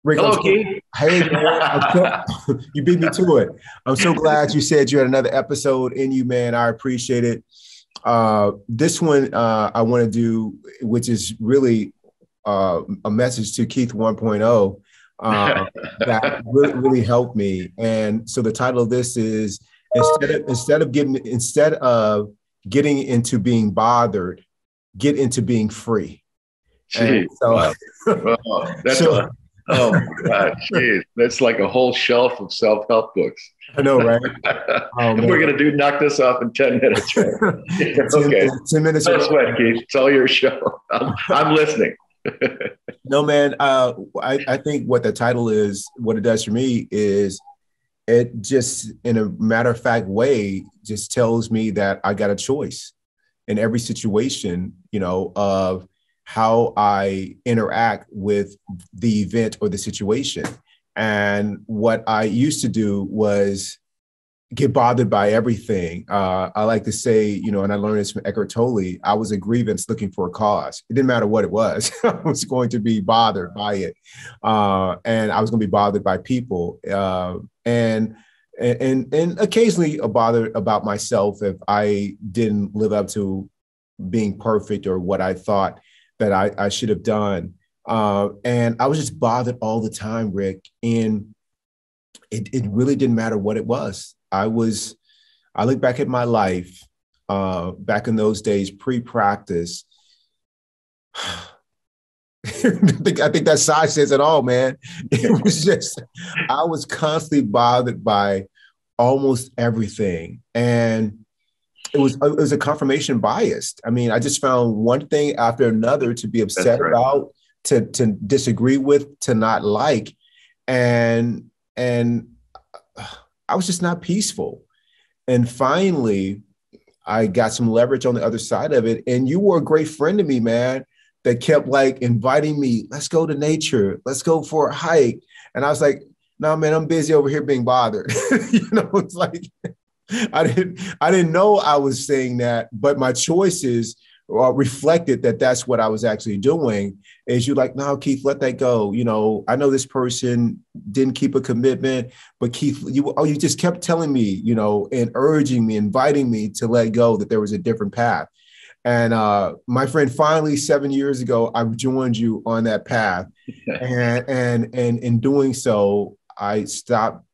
Rick, Hello, Keith. hey man, you beat me to it. I'm so glad you said you had another episode in you, man. I appreciate it. This one I want to do, which is really a message to Keith 1.0 that really helped me. And so the title of this is instead of getting into being bothered, get into being free. And Jeez, so wow. Oh, that's so a, oh my God, jeez. That's like a whole shelf of self-help books. I know, right? Oh And we're man. going to knock this off in 10 minutes, right? Yeah, 10, okay. 10 minutes No ago. sweat, Keith. It's all your show. I'm listening. No, man. I think what the title is, what it does for me is it just, in a matter of fact way, just tells me that I got a choice in every situation, of how I interact with the event or the situation. And what I used to do was get bothered by everything. I like to say, and I learned this from Eckhart Tolle, I was a grievance looking for a cause. It didn't matter what it was. I was going to be bothered by it. And I was going to be bothered by people. And occasionally a bother about myself if I didn't live up to being perfect or what I thought that I should have done. And I was just bothered all the time, Rick. And it really didn't matter what it was. I look back at my life back in those days, pre-practice. I think that side says it all, man. It was just, I was constantly bothered by almost everything. And it was a confirmation bias. I mean, I just found one thing after another to be That's upset right. about, to disagree with, to not like. And I was just not peaceful. And finally, I got some leverage on the other side of it. And you were a great friend to me, man, that kept like inviting me, let's go to nature, let's go for a hike. And I was like, no, man, I'm busy over here being bothered. It's like I didn't know I was saying that, but my choices reflected that that's what I was actually doing. Is you like, no, Keith, let that go. I know this person didn't keep a commitment, but Keith, you just kept telling me, and urging me, inviting me to let go, that there was a different path. And my friend, finally, 7 years ago, I joined you on that path, and in doing so, I stopped,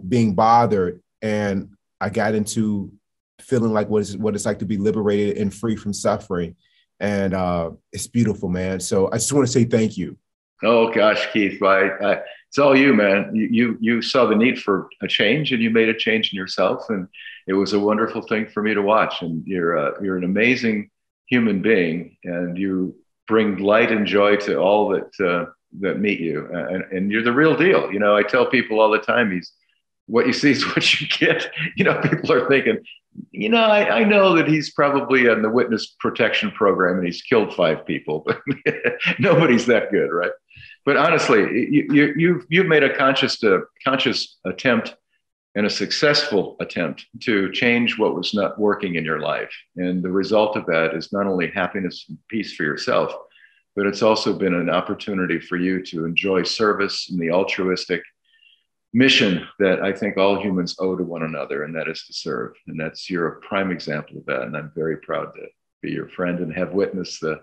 being bothered, and I got into feeling like what it's like to be liberated and free from suffering. And it's beautiful, man. So I just want to say thank you. Oh gosh, Keith, it's all you, man. You saw the need for a change, and you made a change in yourself, and it was a wonderful thing for me to watch. And you're an amazing human being, and you bring light and joy to all that meet you, and you're the real deal. I tell people all the time, he's what you see is what you get. People are thinking, I know that he's probably in the witness protection program and he's killed 5 people, but nobody's that good, right? But honestly, you've made a conscious attempt, and a successful attempt, to change what was not working in your life. And the result of that is not only happiness and peace for yourself, but it's also been an opportunity for you to enjoy service and the altruistic mission that I think all humans owe to one another, and that is to serve. And you're a prime example of that. And I'm very proud to be your friend and have witnessed the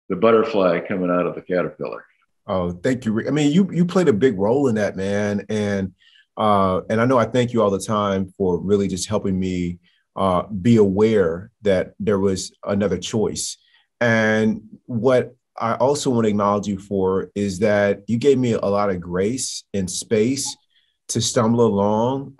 butterfly coming out of the caterpillar. Oh, thank you, Rick. I mean, you played a big role in that, man. And I know I thank you all the time for really just helping me be aware that there was another choice. And what I also want to acknowledge you for is that you gave me a lot of grace and space to stumble along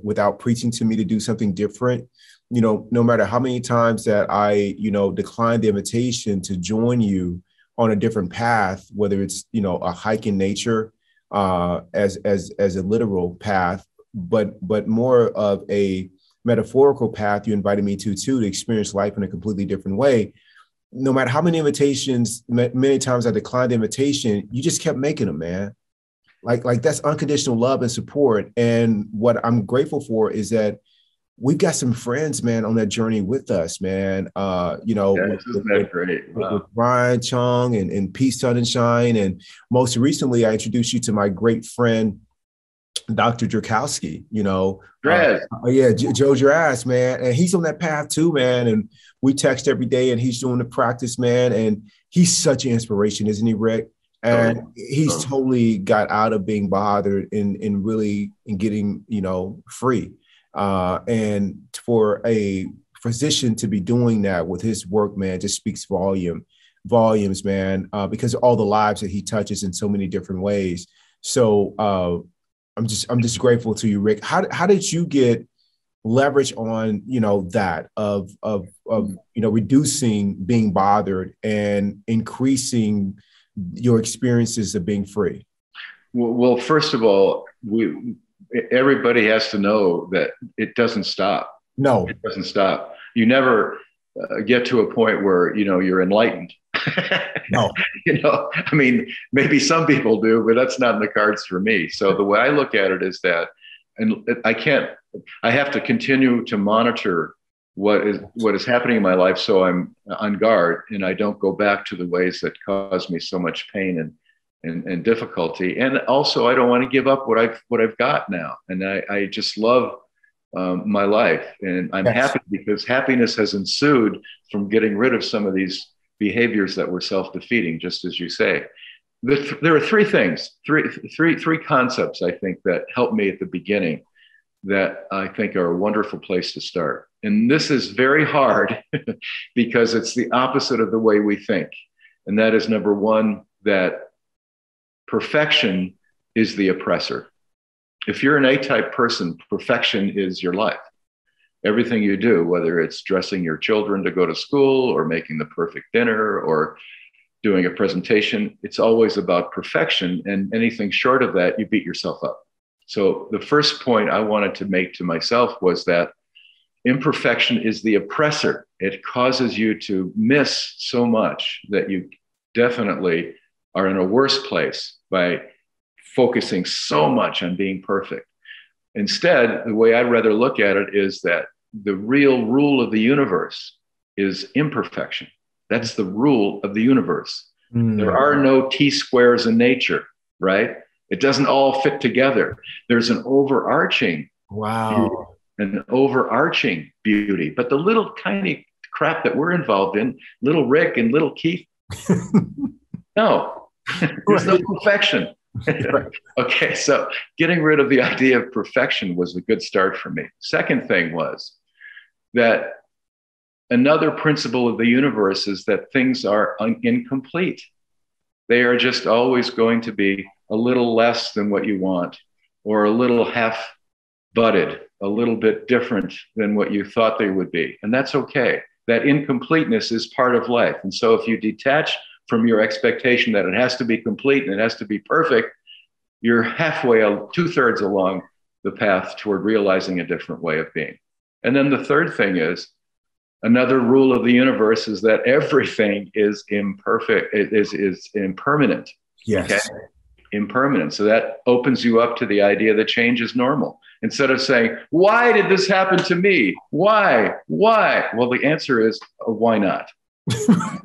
without preaching to me to do something different. No matter how many times that I, declined the invitation to join you on a different path, whether it's, a hike in nature as a literal path, but more of a metaphorical path you invited me to experience life in a completely different way. No matter how many invitations, many times I declined the invitation, you just kept making them, man. Like that's unconditional love and support. And what I'm grateful for is that we've got some friends, man, on that journey with us, man. Yes, isn't that great? With Wow. Brian Chung and Peace, Sun and Shine. And most recently, I introduced you to my great friend, Dr. Drakowski, Dres. yeah, Joe's your ass, man. And he's on that path too, man. And we text every day and he's doing the practice, man. And he's such an inspiration, isn't he, Rick? Totally. And he's Totally. totally got out of being bothered in really in getting, free. And for a physician to be doing that with his work, man, just speaks volumes, man, because of all the lives that he touches in so many different ways. So I'm just grateful to you, Rick. How did you get leverage on that of reducing being bothered and increasing your experiences of being free? Well, first of all, everybody has to know that it doesn't stop. No, It doesn't stop. You never get to a point where you're enlightened. no. I mean, maybe some people do, but that's not in the cards for me. So the way I look at it is that, and I have to continue to monitor what is happening in my life, so I'm on guard and I don't go back to the ways that caused me so much pain and difficulty. And also, I don't want to give up what I've got now, and I just love my life, and I'm Yes. happy because happiness has ensued from getting rid of some of these behaviors that were self-defeating, just as you say. There are three concepts I think that helped me at the beginning that I think are a wonderful place to start. And this is very hard because it's the opposite of the way we think. And that is, number one, that perfection is the oppressor. If you're an A-type person, perfection is your life. Everything you do, whether it's dressing your children to go to school or making the perfect dinner or doing a presentation, it's always about perfection. And anything short of that, you beat yourself up. So the first point I wanted to make to myself was that imperfection is the oppressor. It causes you to miss so much that you definitely are in a worse place by focusing so much on being perfect. Instead, the way I'd rather look at it is that the real rule of the universe is imperfection. That's the rule of the universe. There Mm. are no T squares in nature, right? It doesn't all fit together. There's an overarching beauty, Wow. but the little tiny crap that we're involved in, little Rick and little Keith, no, there's no Right. perfection. Right. Okay, so getting rid of the idea of perfection was a good start for me. Second thing was that another principle of the universe is that things are incomplete. They are just always going to be a little less than what you want, or a little half butted, a little bit different than what you thought they would be. And that's okay. That incompleteness is part of life. And so if you detach from your expectation that it has to be complete and it has to be perfect, you're halfway, 2/3 along the path toward realizing a different way of being. And then the third thing is, another rule of the universe is that everything is imperfect, is impermanent. Okay, Yes. impermanent. So that opens you up to the idea that change is normal. Instead of saying, why did this happen to me? Why? Well, the answer is, why not? I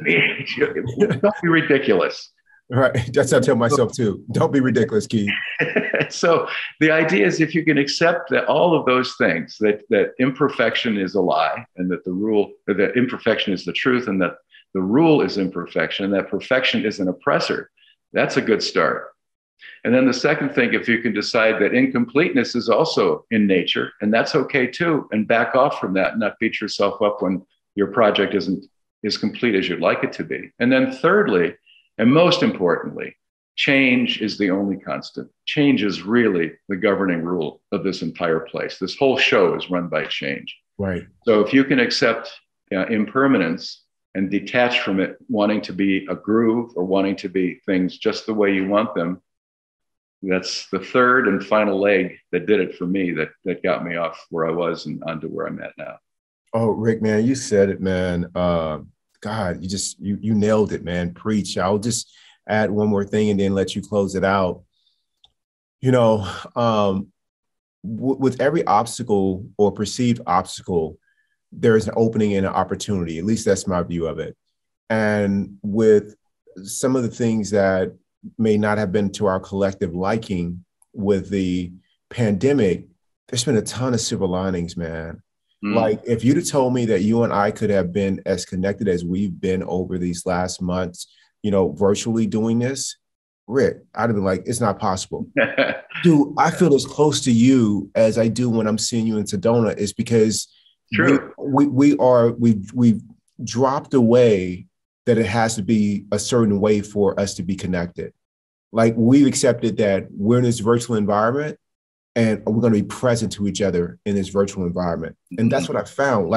mean, don't be ridiculous. Right. That's what I tell myself too. Don't be ridiculous, Keith. So the idea is, if you can accept that all of those things, that imperfection is a lie, and that that imperfection is the truth, and that the rule is imperfection, and that perfection is an oppressor, that's a good start. And then the second thing, if you can decide that incompleteness is also in nature, and that's okay too, and back off from that and not beat yourself up when your project isn't as complete as you'd like it to be. And then thirdly, and most importantly, change is the only constant. Change is really the governing rule of this entire place. This whole show is run by change. Right. So if you can accept impermanence and detach from it, wanting to be a groove or wanting to be things just the way you want them, that's the third and final leg that did it for me, that got me off where I was and onto where I'm at now. Oh, Rick, man, you said it, man. God, you nailed it, man. Preach. I'll just add one more thing and then let you close it out. You know, um, with every obstacle or perceived obstacle, there is an opening and an opportunity. At least that's my view of it. And with some of the things that may not have been to our collective liking with the pandemic, there's been a ton of silver linings, man. Mm. Like if you'd have told me that you and I could have been as connected as we've been over these last months, virtually doing this, Rick, I'd have been like, it's not possible. Dude, I feel as close to you as I do when I'm seeing you in Sedona is because True. we've dropped away that it has to be a certain way for us to be connected. Like we've accepted that we're in this virtual environment and we're going to be present to each other in this virtual environment. And that's what I found.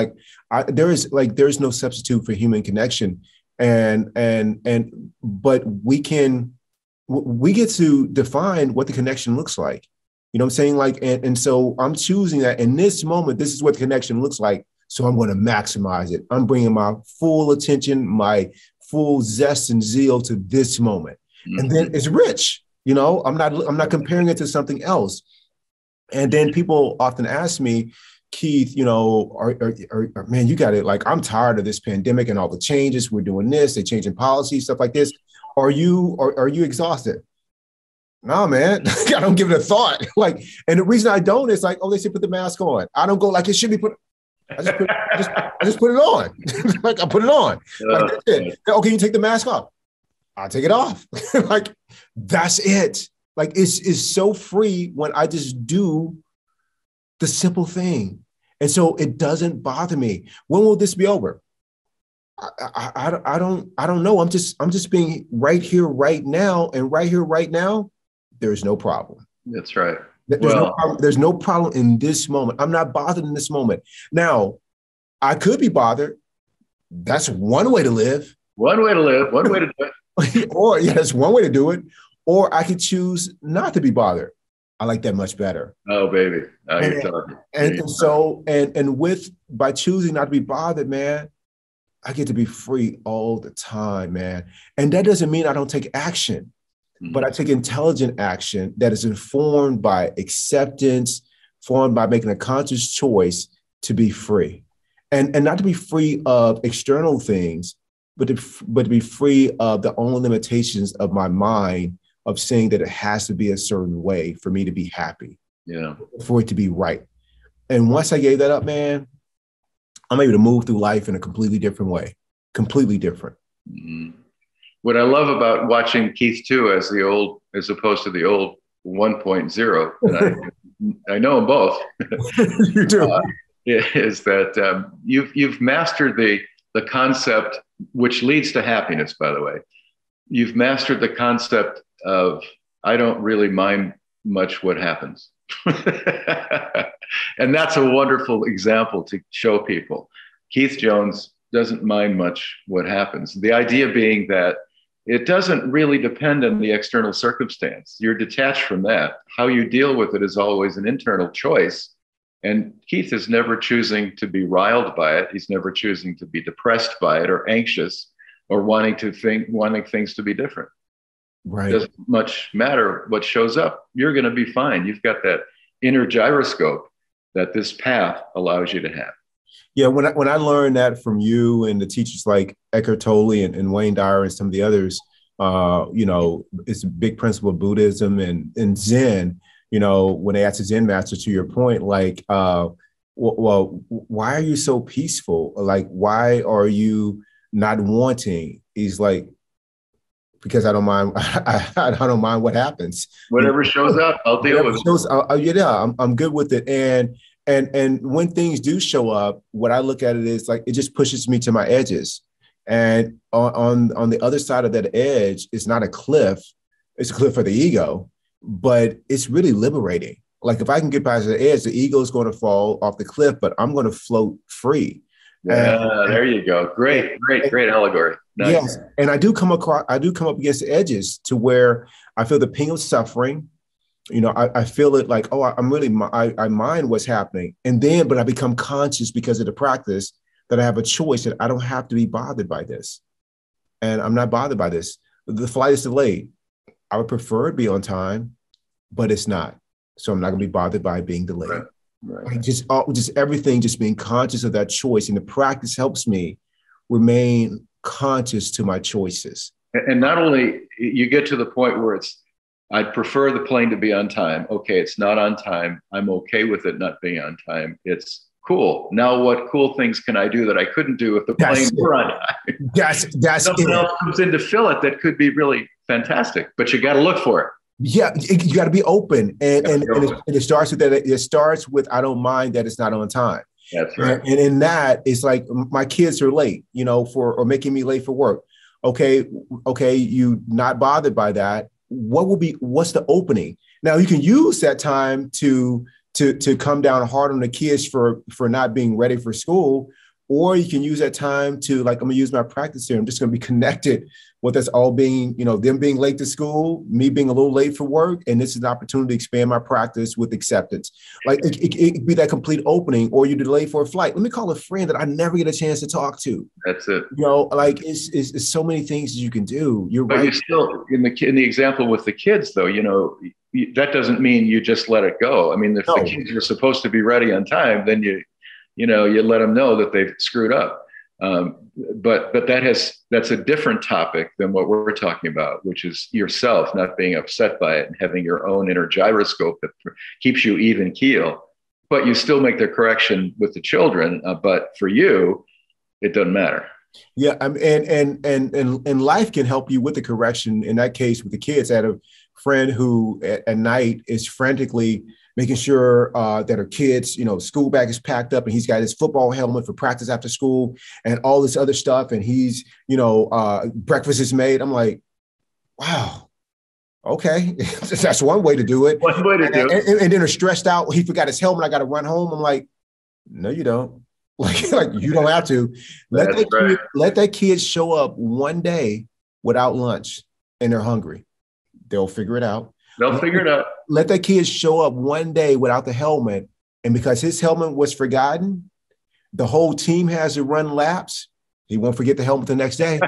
There's no substitute for human connection. But we get to define what the connection looks like. You know what I'm saying? And so I'm choosing that in this moment, this is what the connection looks like. So I'm going to maximize it. I'm bringing my full attention, my full zest and zeal to this moment. Mm-hmm. And then it's rich. I'm not comparing it to something else. And then people often ask me, Keith, man, you got it. Like, I'm tired of this pandemic and all the changes. We're doing this, they're changing policy, stuff like this. Are you exhausted? No, man, I don't give it a thought. And the reason I don't is like, oh, they said put the mask on. I don't go like it should be put. I just put it on. Like I put it on. Like that's it. Okay, you take the mask off. I'll take it off. Like that's it. Like it's so free when I just do the simple thing, and so it doesn't bother me. When will this be over? I don't know. I'm just being right here, right now, and right here, right now. There's no problem. That's right. There's no problem in this moment. I'm not bothered in this moment. Now, I could be bothered. That's one way to live. One way to live. One way to do it. Or that's one way to do it. Or I could choose not to be bothered. I like that much better. Oh, baby. Oh, you're talking. By choosing not to be bothered, man, I get to be free all the time, man. And that doesn't mean I don't take action, but I take intelligent action that is informed by acceptance, formed by making a conscious choice to be free. And not to be free of external things, but to be free of the only limitations of my mind of saying that it has to be a certain way for me to be happy, for it to be right. And once I gave that up, man, I'm able to move through life in a completely different way, completely different. Mm-hmm. What I love about watching Keith too, as opposed to the old 1.0, and I know them both. You do. Is that you've mastered the concept, which leads to happiness, by the way. You've mastered the concept of, I don't really mind much what happens. And that's a wonderful example to show people. Keith Jones doesn't mind much what happens. The idea being that it doesn't really depend on the external circumstance. You're detached from that. How you deal with it is always an internal choice. And Keith is never choosing to be riled by it. He's never choosing to be depressed by it or anxious or wanting things to be different. Right. It doesn't much matter what shows up. You're going to be fine. You've got that inner gyroscope that this path allows you to have. Yeah, when I learned that from you and the teachers like Eckhart Tolle and Wayne Dyer and some of the others, it's a big principle of Buddhism and Zen. When they asked the Zen master, to your point, like, well, why are you so peaceful? Like, why are you not wanting? He's like, because I don't mind. I don't mind what happens. Whatever shows up, I'll deal with it. I'm good with it. And when things do show up, what I look at it is like it just pushes me to my edges. And on the other side of that edge, it's not a cliff. It's a cliff for the ego, but it's really liberating. Like if I can get past the edge, the ego is going to fall off the cliff, but I'm going to float free. Yeah, there you go. Great allegory. Nice. Yes, and I do come up against the edges to where I feel the pain of suffering. I feel it like, oh, I mind what's happening, but I become conscious because of the practice that I have a choice that I don't have to be bothered by this, and I'm not bothered by this. The flight is delayed. I would prefer it be on time, but it's not. So I'm not going to be bothered by being delayed. Right. Right. Like just everything, just being conscious of that choice. And the practice helps me remain conscious to my choices. And not only you get to the point where I'd prefer the plane to be on time. Okay, it's not on time. I'm okay with it not being on time. It's cool. Now, what cool things can I do that I couldn't do if the plane were on time? That's Something it. else comes in to fill it that could be really fantastic, but you got to look for it. Yeah, you got to be open, and it starts with that. It starts with I don't mind that it's not on time. That's right. And in that, it's like my kids are late, or making me late for work. Okay, you not bothered by that. What's the opening? Now you can use that time to come down hard on the kids for not being ready for school, or you can use that time to, like, I'm gonna use my practice here. I'm just gonna be connected with us all being, them being late to school, me being a little late for work, and this is an opportunity to expand my practice with acceptance. Like it could be that complete opening, or you delay for a flight. Let me call a friend that I never get a chance to talk to. That's it. Like it's so many things you can do. You're but right. You still in the example with the kids, though, that doesn't mean you just let it go. I mean, if the kids are supposed to be ready on time, then you let them know that they've screwed up. But that's a different topic than what we're talking about, which is yourself not being upset by it and having your own inner gyroscope that keeps you even keel. But you still make the correction with the children. But for you, it doesn't matter. Yeah, and life can help you with the correction. In that case, with the kids, I had a friend who at night is frantically making sure that her kids, school bag is packed up, and he's got his football helmet for practice after school and all this other stuff. And he's, breakfast is made. I'm like, wow, okay, that's one way to do it. One way to do it. And then they're stressed out. He forgot his helmet. I got to run home. I'm like, no, you don't. Like you don't have to. Let that kid show up one day without lunch and they're hungry. They'll figure it out. Let that kid show up one day without the helmet. And because his helmet was forgotten, the whole team has to run laps. He won't forget the helmet the next day.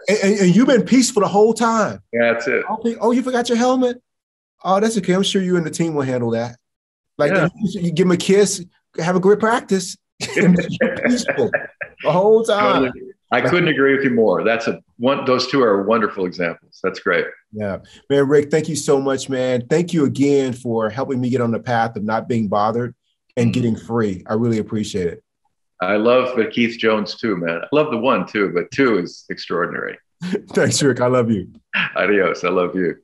And you've been peaceful the whole time. Yeah, that's it. Oh, you forgot your helmet? Oh, that's okay. I'm sure you and the team will handle that. You give him a kiss, have a great practice. You're peaceful the whole time. I couldn't agree with you more. Those two are wonderful examples. That's great. Yeah, man, Rick, thank you so much, man. Thank you again for helping me get on the path of not being bothered and getting free. I really appreciate it. I love the Keith Jones too, man. I love the one too, but two is extraordinary. Thanks, Rick. I love you. Adios. I love you.